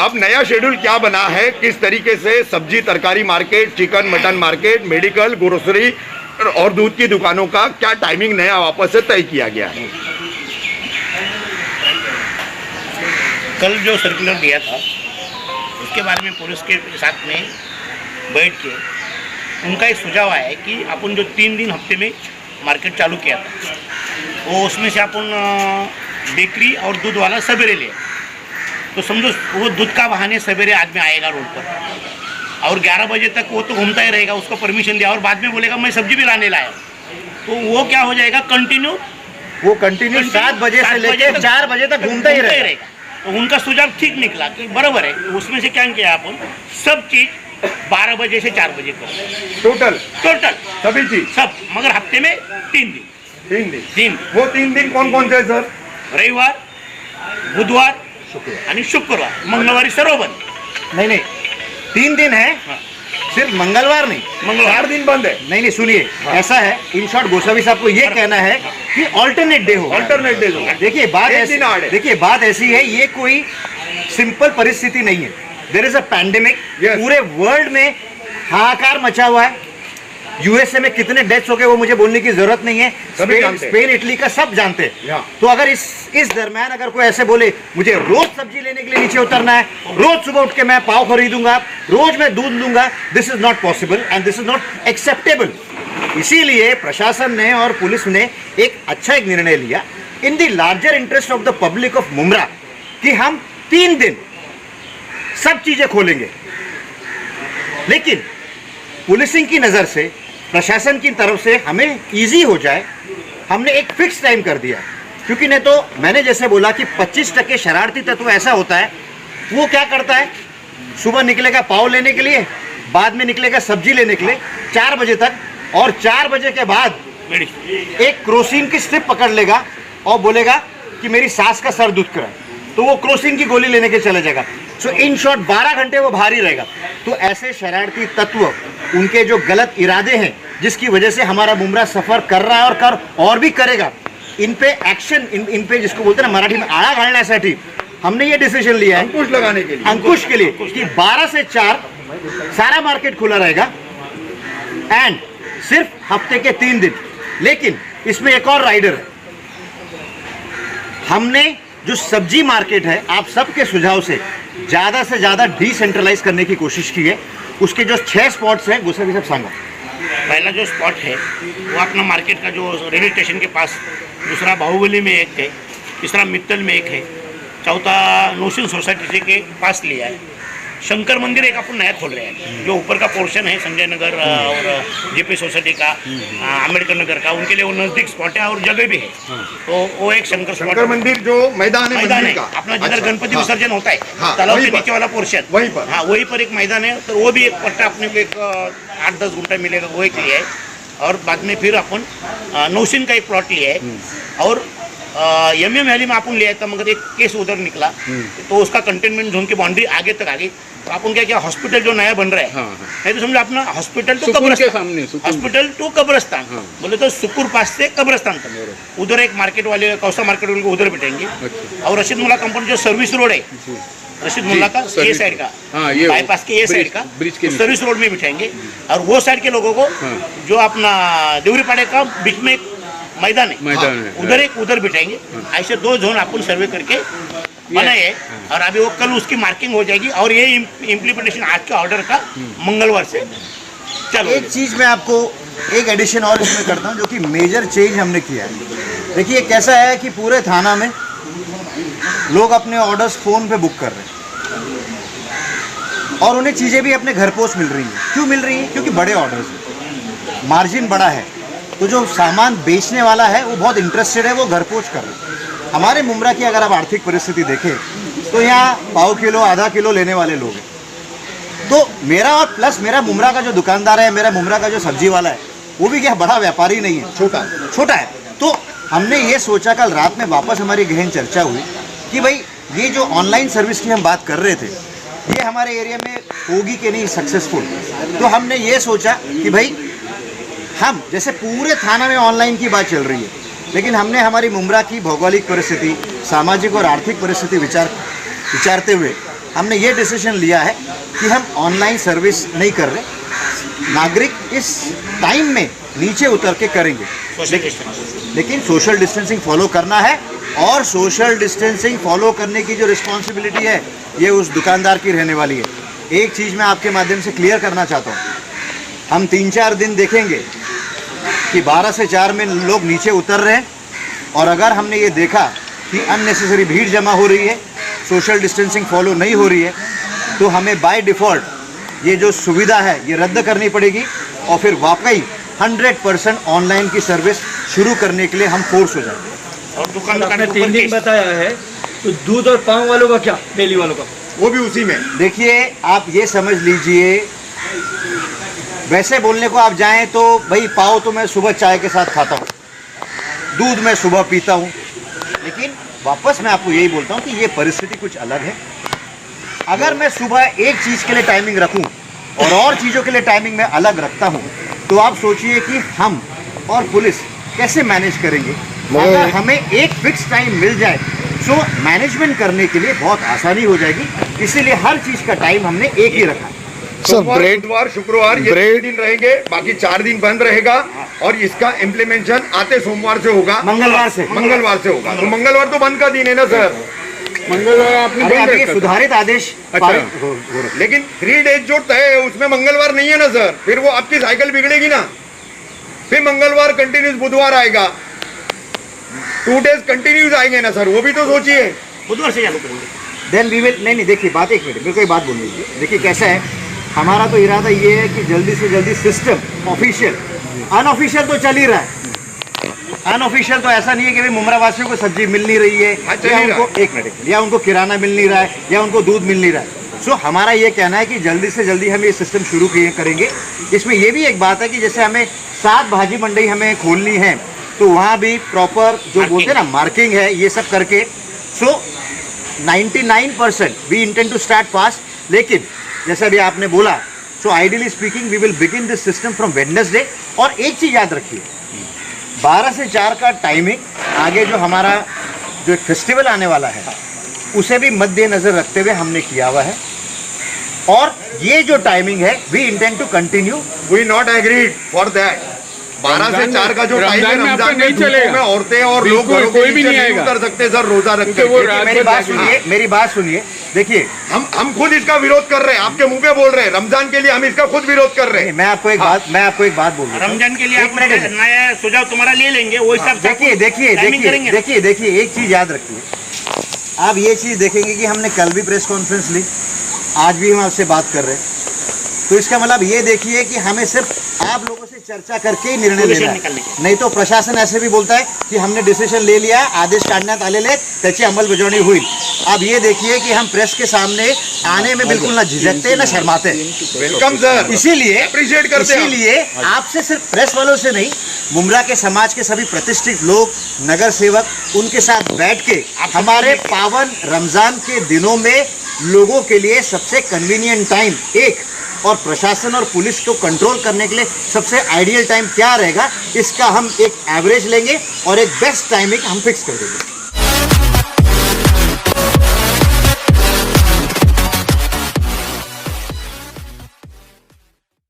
अब नया शेड्यूल क्या बना है, किस तरीके से सब्जी तरकारी market, chicken mutton market, medical, grocery और दूध की दुकानों का क्या टाइमिंग नया वापस से तय किया गया है? कल जो सर्कुलर दिया था उसके बारे में पुलिस के साथ में बैठ के उनका एक सुझाव आया है कि अपन जो 3 दिन हफ्ते में मार्केट चालू किया था वो उसमें से अपन बेकरी और दूध वाला सवेरे लिया। तो समझो वो दूध का बहाने सवेरे आदमी आएगा रोड पर और 11 बजे तक वो तो घूमता ही रहेगा, उसको परमिशन दिया और बाद में बोलेगा मैं सब्जी भी लाने लाया, तो वो क्या हो जाएगा कंटिन्यू 7 बजे से लेकर 4 बजे तक घूमता ही रहेगा। तो उनका सुझाव ठीक निकला कि बराबर है। उसमें से क्या किया अपन, सब चीज़ 12 बजे से 4 बजे करो, टोटल सभी चीज सब, मगर हफ्ते में 3 दिन। वो 3 दिन कौन कौन से सर? रविवार, बुधवार आणि शुक्रवार, मंगळवारी सर्व बंद। नहीं 3 दिन है, सिर्फ मंगलवार नहीं, 4 दिन बंद है। नहीं सुनिए, ऐसा है इन शॉर्ट गोसावी साहब को ये कहना है कि ऑल्टरनेट डे हो। देखिए बात ऐसी है, ये कोई सिंपल परिस्थिति नहीं है। देयर इज अ पैंडेमिक, पूरे वर्ल्ड में हाहाकार मचा हुआ है। यूएसए में कितने डेथ्स हो गए वो मुझे बोलने की जरूरत नहीं है, स्पेन इटली का सब जानते हैं। तो अगर इस दरम्यान अगर कोई ऐसे बोले मुझे रोज सब्जी लेने के लिए नीचे उतरना है, रोज सुबह उठ के मैं पाव खरीदूंगा, रोज मैं दूध लूंगा, this is not possible and this is not acceptable. इसीलिए प्रशासन ने और पुलिस ने एक निर्णय लिया in the larger interest of the public of Mumbra कि हम 3 दिन सब चीजें खोलेंगे। लेकिन पुलिसिंग की नजर से, प्रशासन की तरफ से हमें इजी हो जाए, हमने एक फिक्स टाइम कर दिया। क्योंकि नहीं तो मैंने जैसे बोला कि 25% शरारती तत्व ऐसा होता है, वो क्या करता है, सुबह निकलेगा पाव लेने के लिए, बाद में निकलेगा सब्जी लेने के लिए 4 बजे तक, और 4 बजे के बाद एक क्रोसिन की स्ट्रिप पकड़ लेगा और बोलेगा कि मेरी सास का सर दुख कर, तो वो क्रोसिन की गोली लेने के चले जाएगा। सो इन शॉर्ट 12 घंटे वो बाहर ही रहेगा। तो ऐसे शरारती तत्व, उनके जो गलत इरादे हैं जिसकी वजह से हमारा मुमरा सफर कर रहा है और भी करेगा, इन पे एक्शन, इन पे जिसको बोलते हैं ना मराठी में आळा घालण्यासाठी हमने ये डिसीजन लिया है, अंकुश के लिए कि 12 से 4 सारा मार्केट खुला रहेगा एंड सिर्फ हफ्ते के 3 दिन। लेकिन इसमें एक और राइडर है, हमने जो सब्जी मार्केट है आप सबके सुझाव से ज़्यादा डिसेंट्रलाइज करने की कोशिश की है। उसके जो 6 स्पॉट्स हैं गोसावी साहब सांगा। पहला जो स्पॉट है वो अपना मार्केट का जो रेलवे स्टेशन के पास, दूसरा बाहुबली में एक है, तीसरा मित्तल में एक है, चौथा नौशीन सोसाइटी के पास लिया है। शंकर मंदिर एक अपन नया खोल रहे हैं, जो ऊपर का पोर्शन है संजय नगर और जेपी सोसाइटी का, अम्बेडकर नगर का, उनके लिए वो नज़दीक स्पॉट है और जगह भी है। तो वो एक शंकर मंदिर जो मैदान है अपना जिधर गणपति विसर्जन होता है तालाब के नीचे वाला पोर्शन, वहीं पर एक मैदान है। तो वो भी एक पट्टा अपने को एक 8-10 गुंठा मिलेगा, वो एक लिया है। और बाद में फिर अपन नौशीन का एक प्लॉट लिया है और एमएम वैली में अपन लिया था, मगर एक केस उधर निकला तो उसका कंटेनमेंट जोन की बाउंड्री आगे तक आ गई। तो अपन क्या हॉस्पिटल जो नया बन रहा है, नहीं तो समझो अपना हॉस्पिटल टू कब्रस्तान, हॉस्पिटल टू कब्रस्तान, बोले तो सुकुर पास से कब्रस्तान तक उधर एक मार्केट वाले, कौसा मार्केट वाले को उधर बैठेंगे। और रशीद मुल्ला कंपाउंड जो सर्विस रोड है, रशीद मुल्ला का ये साइड का, बाईपास के ये साइड का सर्विस रोड में बिठाएंगे। और वो साइड के लोगों को जो अपना देवरीपाड़े का बीच में मैदान है, उधर बिठाएंगे। ऐसे 2 जोन अपन सर्वे करके बनाए और अभी वो कल उसकी मार्किंग हो जाएगी और ये इम्प्लीमेंटेशन आज के ऑर्डर का मंगलवार से चलो। एक चीज मैं आपको एक एडिशन और इसमें करता हूँ जो कि मेजर चेंज हमने किया है। देखिए कैसा है कि पूरे थाना में लोग अपने ऑर्डर्स फोन पे बुक कर रहे हैं और उन्हें चीजें भी अपने घर पोस्ट मिल रही हैं। क्यों मिल रही हैं? क्योंकि बड़े ऑर्डर्स हैं, मार्जिन बड़ा है, तो जो सामान बेचने वाला है वो बहुत इंटरेस्टेड है, वो घर पहुँच कर रहे हैं। हमारे मुमरा की अगर आप आर्थिक परिस्थिति देखें तो यहाँ पाव किलो आधा किलो लेने वाले लोग हैं। तो मेरा और प्लस मेरा मुमरा का जो दुकानदार है, मेरा मुमरा का जो सब्जी वाला है, वो भी क्या बड़ा व्यापारी नहीं है, छोटा है। तो हमने ये सोचा, कल रात में वापस हमारी गहन चर्चा हुई कि भाई ये जो ऑनलाइन सर्विस की हम बात कर रहे थे, ये हमारे एरिया में होगी कि नहीं सक्सेसफुल। तो हमने ये सोचा कि भाई हम जैसे पूरे थाना में ऑनलाइन की बात चल रही है, लेकिन हमने हमारी मुमरा की भौगोलिक परिस्थिति, सामाजिक और आर्थिक परिस्थिति विचारते हुए हमने ये डिसीजन लिया है कि हम ऑनलाइन सर्विस नहीं कर रहे, नागरिक इस टाइम में नीचे उतर के करेंगे, लेकिन सोशल डिस्टेंसिंग फॉलो करना है। और सोशल डिस्टेंसिंग फॉलो करने की जो रिस्पॉन्सिबिलिटी है ये उस दुकानदार की रहने वाली है। एक चीज़ मैं आपके माध्यम से क्लियर करना चाहता हूँ, हम 3-4 दिन देखेंगे कि 12 से 4 में लोग नीचे उतर रहे हैं, और अगर हमने ये देखा कि अननेसेसरी भीड़ जमा हो रही है, सोशल डिस्टेंसिंग फॉलो नहीं हो रही है, तो हमें बाय डिफ़ॉल्ट ये जो सुविधा है ये रद्द करनी पड़ेगी, और फिर वाकई 100% ऑनलाइन की सर्विस शुरू करने के लिए हम फोर्स हो जाएंगे। और दुकान आपने 3 दिन बताया है, तो दूध और पाव वालों का क्या, डेली वालों का? वो भी उसी में। देखिए, आप ये समझ लीजिए, वैसे बोलने को आप जाएं तो भाई पाव तो मैं सुबह चाय के साथ खाता हूँ, दूध मैं सुबह पीता हूँ, लेकिन वापस मैं आपको यही बोलता हूँ कि ये परिस्थिति कुछ अलग है। अगर मैं सुबह एक चीज़ के लिए टाइमिंग रखूँ और चीज़ों के लिए टाइमिंग मैं अलग रखता हूँ, तो आप सोचिए कि हम और पुलिस कैसे मैनेज करेंगे। अगर हमें एक फिक्स टाइम मिल जाए तो मैनेजमेंट करने के लिए बहुत आसानी हो जाएगी, इसीलिए हर चीज़ का टाइम हमने एक ही रखा है। सोमवार, बुधवार, शुक्रवार ये 3 दिन रहेंगे, बाकी 4 दिन बंद रहेगा, और इसका इम्प्लीमेंटेशन आते सोमवार से होगा, मंगलवार से होगा। तो मंगलवार तो बंद का दिन है ना सर? मंगलवार आपने अभी ये सुधारित आदेश पारित हो रहा है। लेकिन 3 डेज जो तय है उसमें मंगलवार नहीं है ना सर, फिर वो आपकी साइकिल बिगड़ेगी ना। फिर मंगलवार कंटिन्यूस बुधवार आएगा, 2 डेज कंटिन्यूस आएंगे ना सर, वो भी तो सोचिए। बुधवार से चालू करेंगे। देन वी विल, नहीं देखिए, बात एक मिनट, मेरे को एक बात बोल लीजिए। देखिए कैसा है, हमारा तो इरादा ये है कि जल्दी से जल्दी सिस्टम ऑफिशियल, अनऑफिशियल तो चल ही रहा है। अनऑफिशियल तो ऐसा नहीं है कि भाई मुमरा वासियों को सब्जी मिल नहीं रही है, या उनको एक मिनट, या उनको किराना मिल नहीं रहा है, या उनको दूध मिल नहीं रहा है। सो हमारा ये कहना है कि जल्दी से जल्दी हम ये सिस्टम शुरू करेंगे। इसमें ये भी एक बात है कि जैसे हमें 7 भाजी मंडी हमें खोलनी है, तो वहाँ भी प्रॉपर जो बोलते हैं ना मार्किंग है, ये सब करके। So 99% we intend to start fast, लेकिन जैसा भी आपने बोला, so ideally speaking we will begin this system from Wednesday. और एक चीज़ याद रखिए, 12 से 4 का टाइमिंग, आगे जो हमारा जो एक फेस्टिवल आने वाला है उसे भी मद्देनजर रखते हुए हमने किया हुआ है। और ये जो टाइमिंग है we intend to continue, we not agreed for that. 12 से 4 का जो टाइम है, रमजान में धूपों में औरतें और लोग घरों के नीचे नहीं उतर सकते सर, रोजा रख कर। मेरी बात सुनिए, देखिए हम खुद इसका विरोध कर रहे हैं, आपके मुंह पे बोल रहे हैं, रमजान के लिए हम इसका खुद विरोध कर रहे हैं। मैं आपको एक बात बोल रहा हूं। रमजान के लिए एक मिनट, नया सुझाव तुम्हारा ले लेंगे, वो हिसाब से देखिए एक चीज याद रखिए, आप ये चीज देखेंगे कि हमने कल भी प्रेस कॉन्फ्रेंस ली, आज भी हम आपसे बात कर रहे हैं, तो इसका मतलब ये देखिए कि हमें सिर्फ आप लोगों से चर्चा करके ही निर्णय लेना है। नहीं तो प्रशासन ऐसे भी बोलता है कि हमने डिसीजन ले लिया, आदेश काढण्यात आलेले, त्याची अंमलबजावणी होईल। अब ये देखिए कि हम प्रेस के सामने आने में बिल्कुल ना झिझकते ना शर्माते। वेलकम सर, इसीलिए अप्रिशिएट करते हैं। इसीलिए आपसे सिर्फ प्रेस वालों से नहीं, मुमरा के समाज के सभी प्रतिष्ठित लोग, नगर सेवक, उनके साथ बैठ के हमारे पावन रमजान के दिनों में लोगों के लिए सबसे कन्वीनियंट टाइम एक, और प्रशासन और पुलिस को कंट्रोल करने के लिए सबसे आइडियल टाइम क्या रहेगा, इसका हम एक एवरेज लेंगे और एक बेस्ट टाइमिंग हम फिक्स कर देंगे।